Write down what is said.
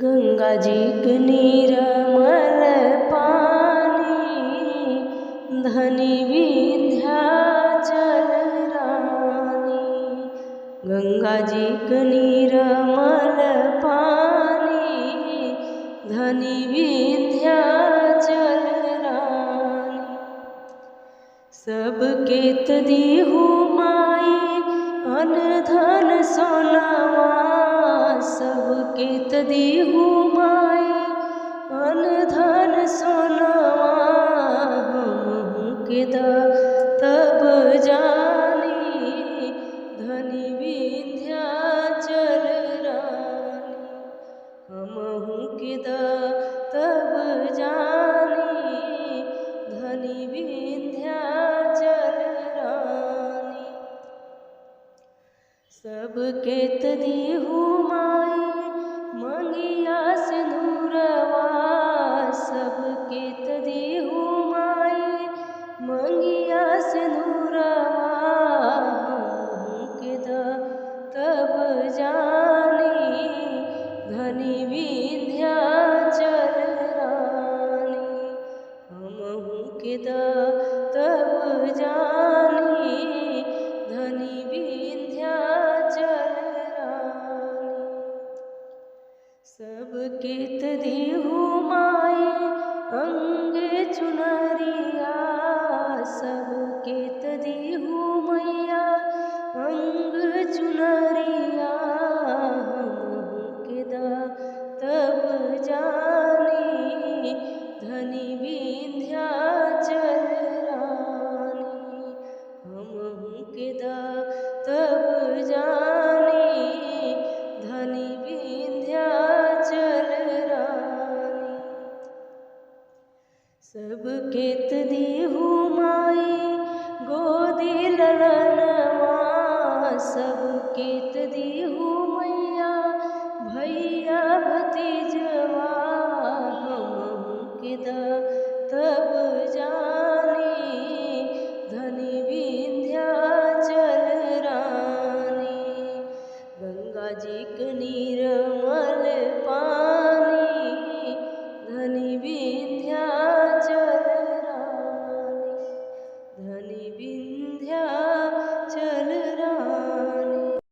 गंगा जी के निर्मल पानी, धनी विंध्याचल रानी। गंगा जी के निर्मल पानी, धनी विंध्याचल रानी। सबके तदीहु माई अन धन सोनावा, सबके तदीहु माई अन धन सोनावा। हमहु के तब जानी, धनी विंध्याचल रानी। हमहु के तब जानी, धनी विंध्याचल रानी। सबके तदीहु माई मंगिया सिंदूरवा, सबके तदीहु माई मंगिया सिंदूरवा। हमहु के तब जानी, धनी विंध्याचल रानी। हमहु के तब जानी, धनी विंध्याचल रानी। सबके तदीहु माई अंगे चुनरिया, सबके तदीहु मैया अंग चुनरिया। हमहु के तब जानी, धनी विंध्याचल रानी। हमहु के तब जानी, धनी विंध्याचल रानी। सबके तदीहु माई गोदी ललनवा,